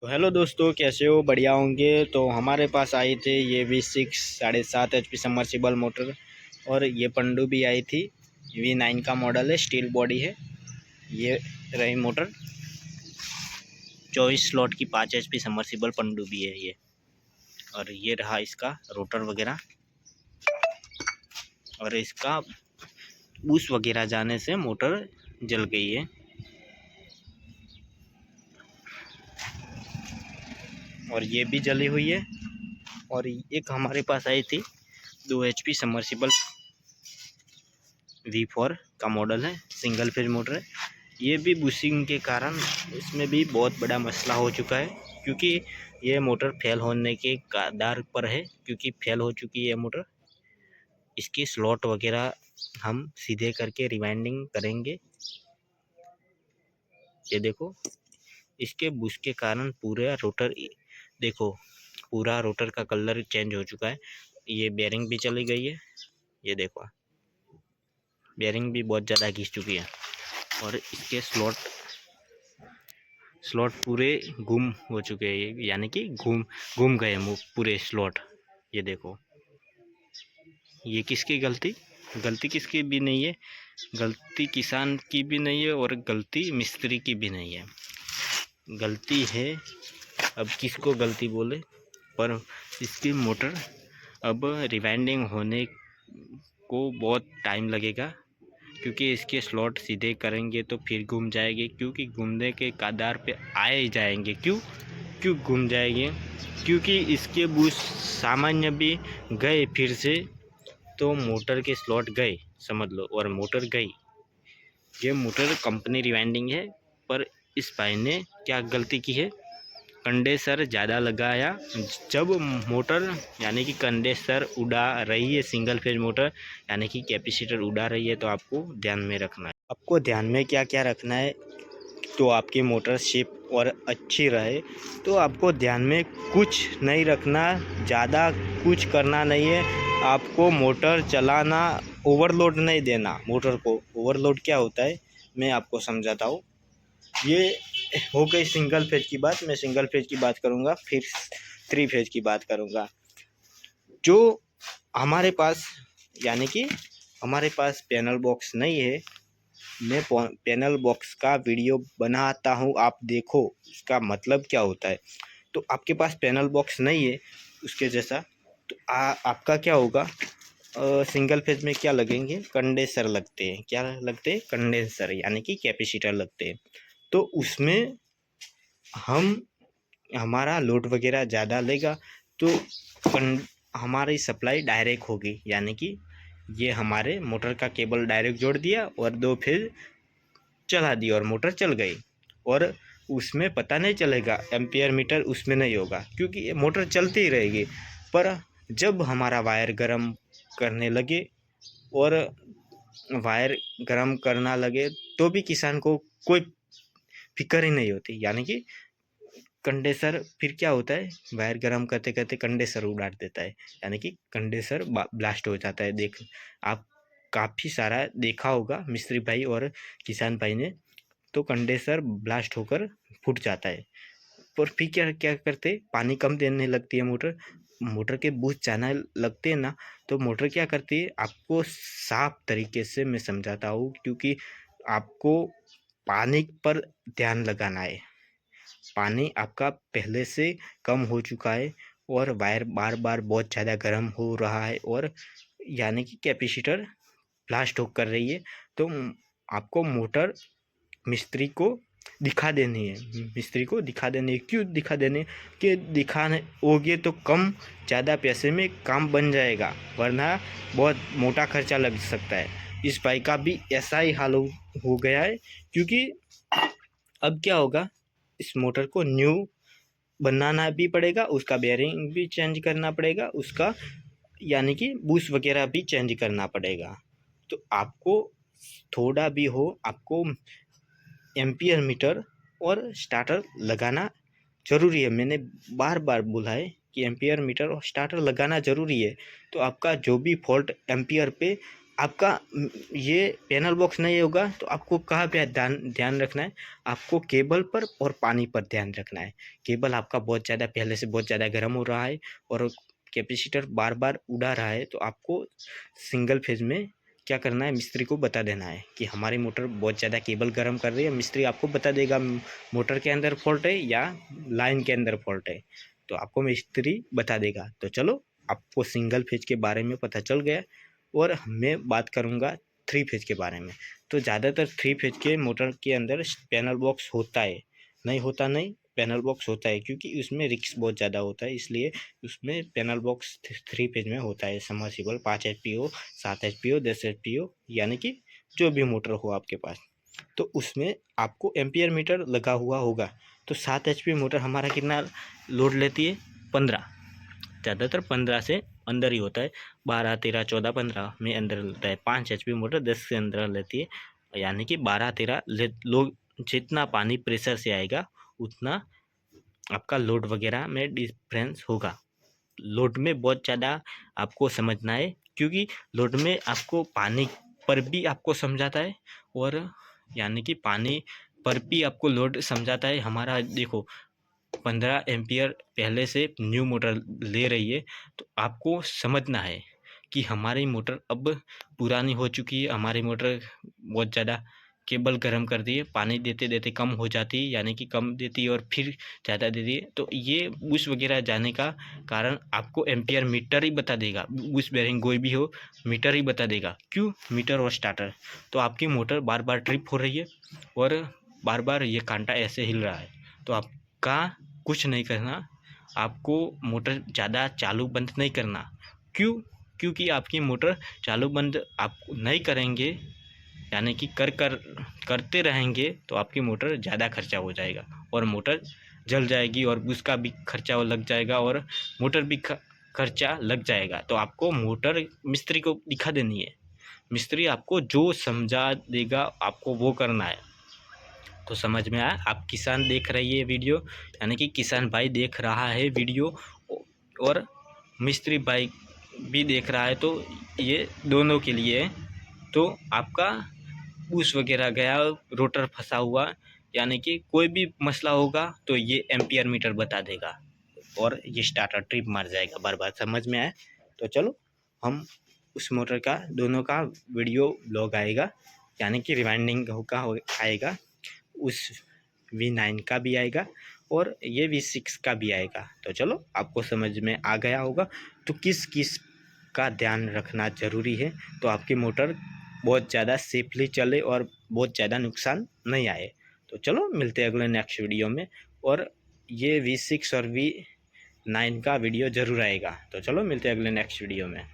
तो हेलो दोस्तों, कैसे हो? बढ़िया होंगे। तो हमारे पास आई थी ये V6 7.5 HP समर्सिबल मोटर, और ये पनडुब्बी आई थी। V9 का मॉडल है, स्टील बॉडी है। ये रही मोटर, 24 स्लॉट की 5 HP समर्सिबल पनडुब्बी है ये। और ये रहा इसका रोटर वगैरह, और इसका बूस वगैरह जाने से मोटर जल गई है। और ये भी जली हुई है। और एक हमारे पास आई थी 2 HP समर्सिबल V4 का मॉडल है, सिंगल फेज मोटर है। ये भी बुशिंग के कारण इसमें भी बहुत बड़ा मसला हो चुका है, क्योंकि ये मोटर फेल होने के कगार पर है, क्योंकि फेल हो चुकी है मोटर। इसकी स्लॉट वगैरह हम सीधे करके रिवाइंडिंग करेंगे। ये देखो, इसके बुश के कारण पूरा रोटर, देखो पूरा रोटर का कलर चेंज हो चुका है। ये बेयरिंग भी चली गई है। ये देखो, बेयरिंग भी बहुत ज़्यादा घिस चुकी है। और इसके स्लॉट पूरे गुम हो चुके हैं, यानी कि घूम घूम गए पूरे स्लॉट। ये देखो, ये किसकी गलती किसकी भी नहीं है। गलती किसान की भी नहीं है, और गलती मिस्त्री की भी नहीं है। गलती है, अब किसको गलती बोले, पर इसकी मोटर अब रिवाइंडिंग होने को बहुत टाइम लगेगा, क्योंकि इसके स्लॉट सीधे करेंगे तो फिर घूम जाएंगे, क्योंकि घूमने के कगार पे आए ही जाएंगे। क्यों घूम जाएंगे? क्योंकि इसके बुश सामान्य भी गए फिर से, तो मोटर के स्लॉट गए, समझ लो, और मोटर गई। ये मोटर कंपनी रिवाइंडिंग है, पर इस भाई ने क्या गलती की है, कंडेंसर ज़्यादा लगाया। जब मोटर, यानी कि कंडेंसर उड़ा रही है, सिंगल फेज मोटर यानी कि कैपेसिटर उड़ा रही है, तो आपको ध्यान में रखना है। आपको ध्यान में क्या क्या रखना है, तो आपकी मोटर शेप और अच्छी रहे, तो आपको ध्यान में कुछ नहीं रखना, ज़्यादा कुछ करना नहीं है। आपको मोटर चलाना, ओवरलोड नहीं देना मोटर को। ओवरलोड क्या होता है, मैं आपको समझाता हूँ। ये हो गई सिंगल फेज की बात। मैं सिंगल फेज की बात करूँगा, फिर 3 फेज की बात करूँगा। जो हमारे पास, यानी कि हमारे पास पैनल बॉक्स नहीं है, मैं पैनल बॉक्स का वीडियो बनाता हूँ, आप देखो उसका मतलब क्या होता है। तो आपके पास पैनल बॉक्स नहीं है उसके जैसा, तो आपका क्या होगा, सिंगल फेज में क्या लगेंगे, कंडेंसर लगते हैं। क्या लगते हैं? कंडेंसर, यानी कि कैपेसिटर लगते हैं। तो उसमें हम, हमारा लोड वगैरह ज़्यादा लेगा, तो हमारी सप्लाई डायरेक्ट होगी, यानी कि ये हमारे मोटर का केबल डायरेक्ट जोड़ दिया और 2 फेज चला दी और मोटर चल गई। और उसमें पता नहीं चलेगा, एम्पियर मीटर उसमें नहीं होगा, क्योंकि ये मोटर चलती ही रहेगी। पर जब हमारा वायर गर्म करने लगे, और वायर गर्म करना लगे, तो भी किसान को कोई फिक्र ही नहीं होती। यानी कि कंडेंसर फिर क्या होता है, वायर गर्म करते करते कंडेंसर उड़ा देता है, यानी कि कंडेंसर ब्लास्ट हो जाता है। देख, आप काफ़ी सारा देखा होगा मिस्त्री भाई और किसान भाई ने, तो कंडेंसर ब्लास्ट होकर फूट जाता है। पर फिर क्या क्या करते, पानी कम देने लगती है मोटर, मोटर के बूझ जाना लगते हैं ना, तो मोटर क्या करती है, आपको साफ तरीके से मैं समझाता हूँ, क्योंकि आपको पानी पर ध्यान लगाना है। पानी आपका पहले से कम हो चुका है, और वायर बार बार बहुत ज़्यादा गर्म हो रहा है, और यानी कि कैपेसिटर ब्लास्ट हो कर रही है। तो आपको मोटर मिस्त्री को दिखा देनी है, मिस्त्री को दिखा देनी है। क्यों दिखा देनी, कि दिखाने होगे तो कम ज़्यादा पैसे में काम बन जाएगा, वरना बहुत मोटा खर्चा लग सकता है। इस बाइक का भी ऐसा ही हाल हो गया है, क्योंकि अब क्या होगा, इस मोटर को न्यू बनाना भी पड़ेगा, उसका बेयरिंग भी चेंज करना पड़ेगा, उसका यानी कि बूस्ट वगैरह भी चेंज करना पड़ेगा। तो आपको थोड़ा भी हो, आपको एम्पियर मीटर और स्टार्टर लगाना ज़रूरी है। मैंने बार बार बोला है कि एम्पियर मीटर और स्टार्टर लगाना ज़रूरी है। तो आपका जो भी फॉल्ट एम्पियर पे आपका ये पैनल बॉक्स नहीं होगा तो आपको कहाँ पे ध्यान ध्यान रखना है, आपको केबल पर और पानी पर ध्यान रखना है। केबल आपका बहुत ज़्यादा पहले से बहुत ज़्यादा गर्म हो रहा है और कैपेसिटर बार बार उड़ा रहा है, तो आपको सिंगल फेज में क्या करना है, मिस्त्री को बता देना है कि हमारी मोटर बहुत ज़्यादा केबल गर्म कर रही है। मिस्त्री आपको बता देगा मोटर के अंदर फॉल्ट है या लाइन के अंदर फॉल्ट है, तो आपको मिस्त्री बता देगा। तो चलो, आपको सिंगल फेज के बारे में पता चल गया और मैं बात करूँगा थ्री फेज के बारे में। तो ज़्यादातर थ्री फेज के मोटर के अंदर पैनल बॉक्स होता है, नहीं होता नहीं, पैनल बॉक्स होता है, क्योंकि उसमें रिस्क बहुत ज़्यादा होता है, इसलिए उसमें पैनल बॉक्स थ्री फेज में होता है। समर्सिबल 5 HP हो, 7 HP हो, 10 HP हो, यानी कि जो भी मोटर हो आपके पास, तो उसमें आपको एम्पियर मीटर लगा हुआ होगा। तो 7 HP मोटर हमारा कितना लोड लेती है, 15, ज़्यादातर 15 से अंदर ही होता है, 12, 13, 14, 15 में अंदर लेता है। 5 HP मोटर 10 से अंदर लेती है, यानी कि 12, 13 लोग, जितना पानी प्रेशर से आएगा उतना आपका लोड वगैरह में डिफरेंस होगा। लोड में बहुत ज़्यादा आपको समझना है, क्योंकि लोड में आपको पानी पर भी आपको समझाता है, और यानी कि पानी पर भी आपको लोड समझाता है। हमारा देखो 15 एम्पियर पहले से न्यू मोटर ले रही है, तो आपको समझना है कि हमारी मोटर अब पुरानी हो चुकी है, हमारी मोटर बहुत ज़्यादा केबल गर्म कर दी है, पानी देते देते कम हो जाती है, यानी कि कम देती है और फिर ज़्यादा देती है। तो ये बुश वगैरह जाने का कारण आपको एम्पियर मीटर ही बता देगा। बुश बेरिंग कोई भी हो, मीटर ही बता देगा। क्यों? मीटर और स्टार्टर। तो आपकी मोटर बार बार ट्रिप हो रही है और बार बार ये कांटा ऐसे हिल रहा है, तो आपका कुछ नहीं करना, आपको मोटर ज़्यादा चालू बंद नहीं करना। क्यों? क्योंकि आपकी मोटर चालू बंद आप नहीं करेंगे, यानी कि करते रहेंगे, तो आपकी मोटर ज़्यादा खर्चा हो जाएगा और मोटर जल जाएगी और उसका भी खर्चा लग जाएगा और मोटर भी खर्चा लग जाएगा। तो आपको मोटर मिस्त्री को दिखा देनी है, मिस्त्री आपको जो समझा देगा आपको वो करना है। तो समझ में आया? आप किसान देख रही है वीडियो, यानी कि किसान भाई देख रहा है वीडियो और मिस्त्री भाई भी देख रहा है, तो ये दोनों के लिए है। तो आपका बूस्ट वगैरह गया, रोटर फंसा हुआ, यानी कि कोई भी मसला होगा तो ये एम्पियर मीटर बता देगा और ये स्टार्टर ट्रिप मार जाएगा बार बार। समझ में आया? तो चलो, हम उस मोटर का दोनों का वीडियो ब्लॉग आएगा, यानी कि रिवाइंडिंग का आएगा, उस V9 का भी आएगा और ये V6 का भी आएगा। तो चलो, आपको समझ में आ गया होगा तो किस किस का ध्यान रखना ज़रूरी है, तो आपकी मोटर बहुत ज़्यादा सेफली चले और बहुत ज़्यादा नुकसान नहीं आए। तो चलो, मिलते हैं अगले नेक्स्ट वीडियो में, और ये V6 और V9 का वीडियो ज़रूर आएगा। तो चलो, मिलते हैं अगले नेक्स्ट वीडियो में।